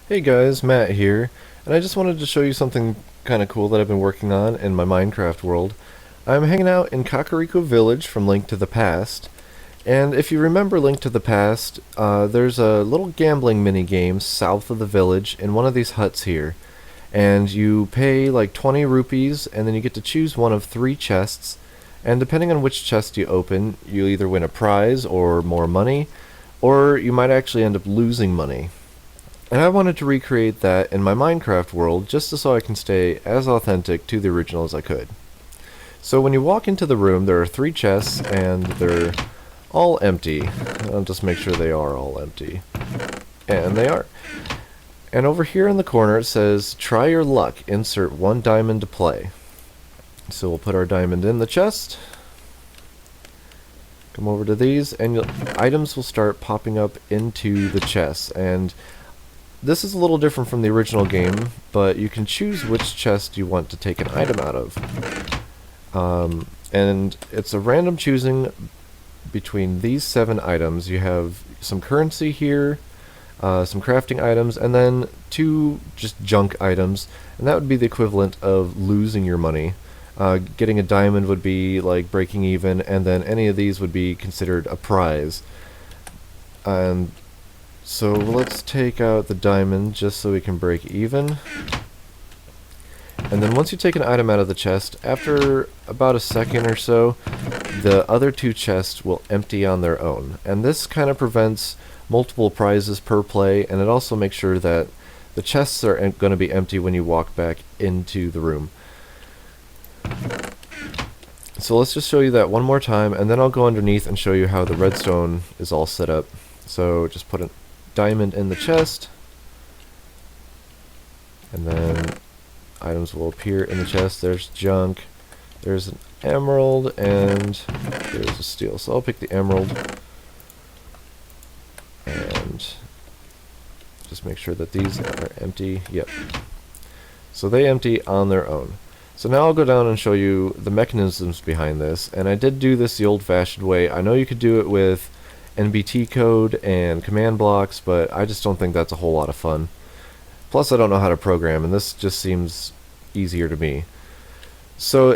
Hey guys, Matt here, and I just wanted to show you something kind of cool that I've been working on in my Minecraft world. I'm hanging out in Kakariko Village from Link to the Past, and if you remember Link to the Past, there's a little gambling mini game south of the village in one of these huts here, and you pay like 20 rupees, and then you get to choose one of 3 chests, and depending on which chest you open, you either win a prize or more money, or you might actually end up losing money. And I wanted to recreate that in my Minecraft world just so I can stay as authentic to the original as I could. So when you walk into the room, there are 3 chests and they're all empty. I'll just make sure they are all empty. And they are. And over here in the corner it says, try your luck, insert 1 diamond to play. So we'll put our diamond in the chest. Come over to these and items will start popping up into the chests. And this is a little different from the original game, but you can choose which chest you want to take an item out of. And it's a random choosing between these 7 items. You have some currency here, some crafting items, and then 2 just junk items, and that would be the equivalent of losing your money. Getting a diamond would be like breaking even, and then any of these would be considered a prize. And so let's take out the diamond just so we can break even. And then once you take an item out of the chest, after about a second or so, the other 2 chests will empty on their own. And this kind of prevents multiple prizes per play, and it also makes sure that the chests are going to be empty when you walk back into the room. So let's just show you that one more time, and then I'll go underneath and show you how the redstone is all set up. So just put a diamond in the chest, and then items will appear in the chest. There's junk, there's an emerald, and there's a steel. So I'll pick the emerald, and just make sure that these are empty. Yep. So they empty on their own. So now I'll go down and show you the mechanisms behind this, and I did do this the old-fashioned way. I know you could do it with NBT code and command blocks, but I just don't think that's a whole lot of fun. Plus I don't know how to program, and this just seems easier to me. So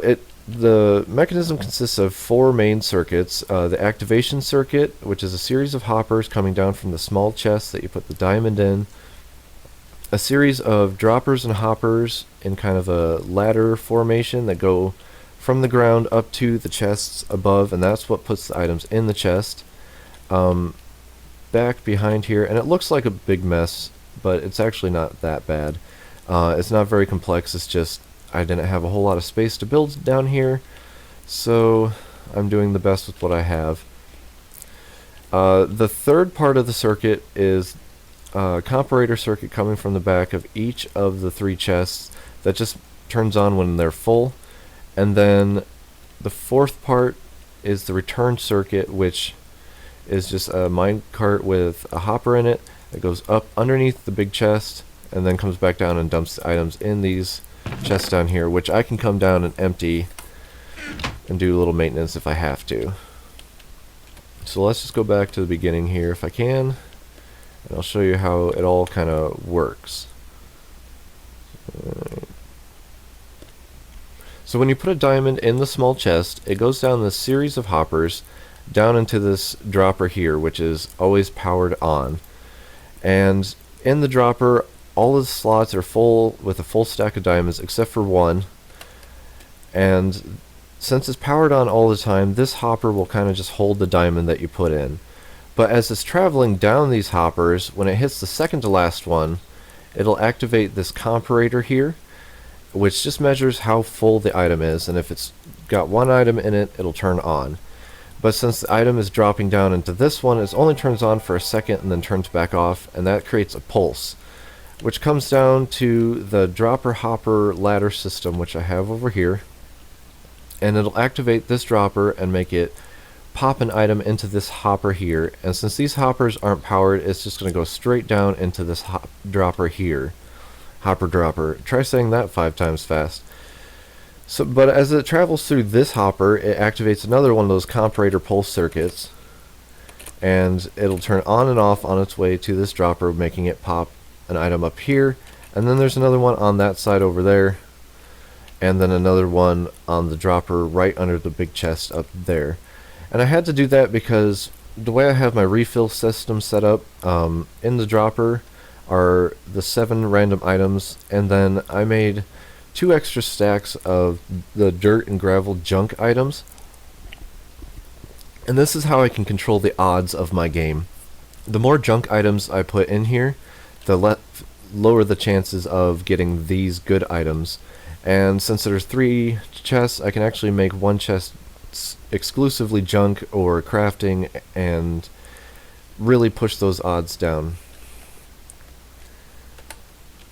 the mechanism consists of 4 main circuits. The activation circuit, which is a series of hoppers coming down from the small chest that you put the diamond in. A series of droppers and hoppers in kind of a ladder formation that go from the ground up to the chests above, and that's what puts the items in the chest. Back behind here, and it looks like a big mess, but it's actually not that bad. It's not very complex, it's just I didn't have a whole lot of space to build down here, so I'm doing the best with what I have. The third part of the circuit is a comparator circuit coming from the back of each of the 3 chests that just turns on when they're full. And then the 4th part is the return circuit, which is just a minecart with a hopper in it that goes up underneath the big chest and then comes back down and dumps the items in these chests down here, which I can come down and empty and do a little maintenance if I have to. So let's just go back to the beginning here if I can, and I'll show you how it all kind of works. So when you put a diamond in the small chest, it goes down this series of hoppers down into this dropper here, which is always powered on. And in the dropper, all of the slots are full with a full stack of diamonds except for 1. And since it's powered on all the time, this hopper will kind of just hold the diamond that you put in. But as it's traveling down these hoppers, when it hits the second to last one, it'll activate this comparator here, which just measures how full the item is, and if it's got 1 item in it, it'll turn on. But since the item is dropping down into this one, it only turns on for a second and then turns back off, and that creates a pulse, which comes down to the dropper hopper ladder system, which I have over here, and it'll activate this dropper and make it pop an item into this hopper here. And since these hoppers aren't powered, it's just going to go straight down into this dropper here. Hopper dropper. Try saying that 5 times fast. So, but as it travels through this hopper, it activates another one of those comparator pulse circuits, and it'll turn on and off on its way to this dropper, making it pop an item up here, and then there's another one on that side over there, and then another one on the dropper right under the big chest up there. And I had to do that because the way I have my refill system set up, in the dropper are the 7 random items, and then I made 2 extra stacks of the dirt and gravel junk items. And this is how I can control the odds of my game. The more junk items I put in here, the lower the chances of getting these good items. And since there's 3 chests, I can actually make 1 chest exclusively junk or crafting and really push those odds down.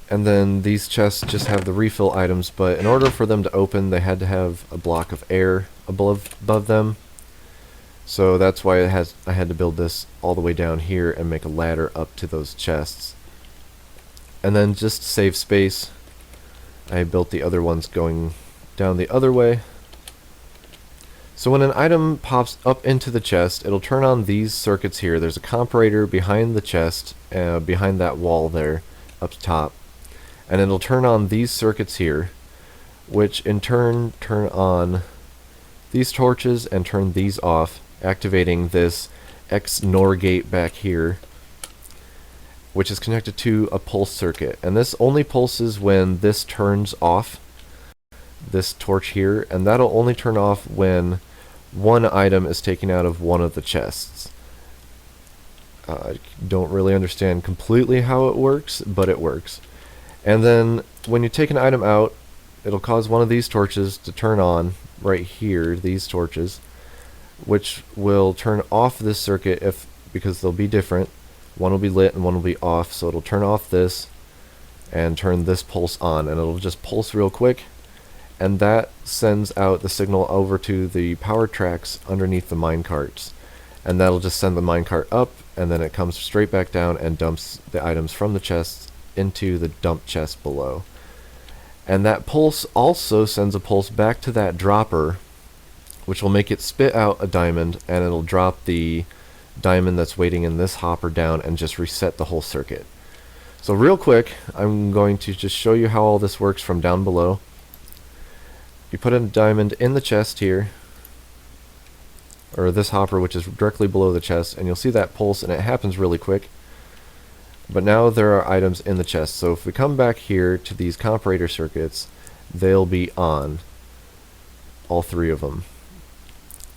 And then these chests just have the refill items, but in order for them to open, they had to have a block of air above them. So that's why I had to build this all the way down here and make a ladder up to those chests. And then just to save space, I built the other ones going down the other way. So when an item pops up into the chest, it'll turn on these circuits here. There's a comparator behind the chest, behind that wall there, up top. And it'll turn on these circuits here, which in turn turn on these torches and turn these off, activating this XNOR gate back here, which is connected to a pulse circuit. And this only pulses when this turns off, this torch here, and that'll only turn off when one item is taken out of one of the chests. I don't really understand completely how it works, but it works. And then when you take an item out, it'll cause one of these torches to turn on right here, these torches, which will turn off this circuit because they'll be different. One will be lit and one will be off, so it'll turn off this and turn this pulse on, and it'll just pulse real quick, and that sends out the signal over to the power tracks underneath the minecarts, and that'll just send the minecart up, and then it comes straight back down and dumps the items from the chests into the dump chest below. And that pulse also sends a pulse back to that dropper, which will make it spit out a diamond, and it'll drop the diamond that's waiting in this hopper down and just reset the whole circuit. So real quick, I'm going to just show you how all this works from down below. You put a diamond in the chest here, or this hopper, which is directly below the chest, and you'll see that pulse, and it happens really quick. But now there are items in the chest, so if we come back here to these comparator circuits, they'll be on, all 3 of them.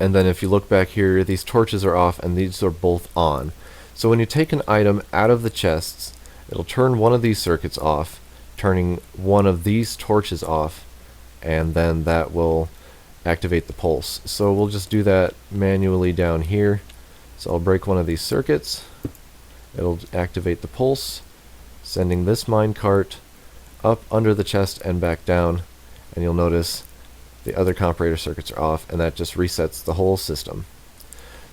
And then if you look back here, these torches are off and these are both on. So when you take an item out of the chests, it'll turn one of these circuits off, turning one of these torches off, and then that will activate the pulse. So we'll just do that manually down here. So I'll break one of these circuits. It'll activate the pulse, sending this minecart up under the chest and back down, and you'll notice the other comparator circuits are off, and that just resets the whole system.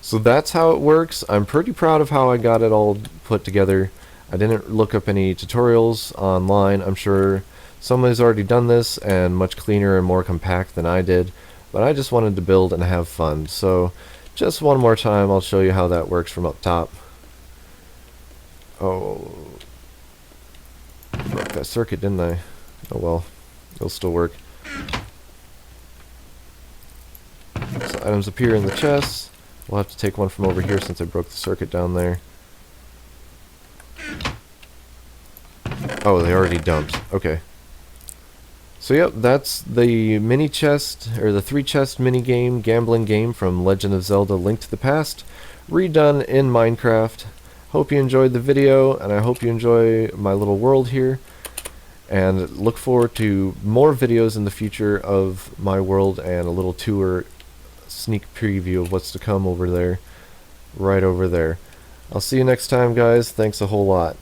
So that's how it works. I'm pretty proud of how I got it all put together. I didn't look up any tutorials online. I'm sure somebody's already done this and much cleaner and more compact than I did, but I just wanted to build and have fun. So just one more time, I'll show you how that works from up top. Oh, broke that circuit, didn't I? Oh well, it'll still work. So items appear in the chests. We'll have to take one from over here since I broke the circuit down there. Oh, they already dumped. Okay. So yep, that's the mini chest, or the 3 chest mini game, gambling game from Legend of Zelda: Link to the Past, redone in Minecraft. Hope you enjoyed the video, and I hope you enjoy my little world here, and look forward to more videos in the future of my world and a little tour, sneak preview of what's to come over there, right over there. I'll see you next time, guys. Thanks a whole lot.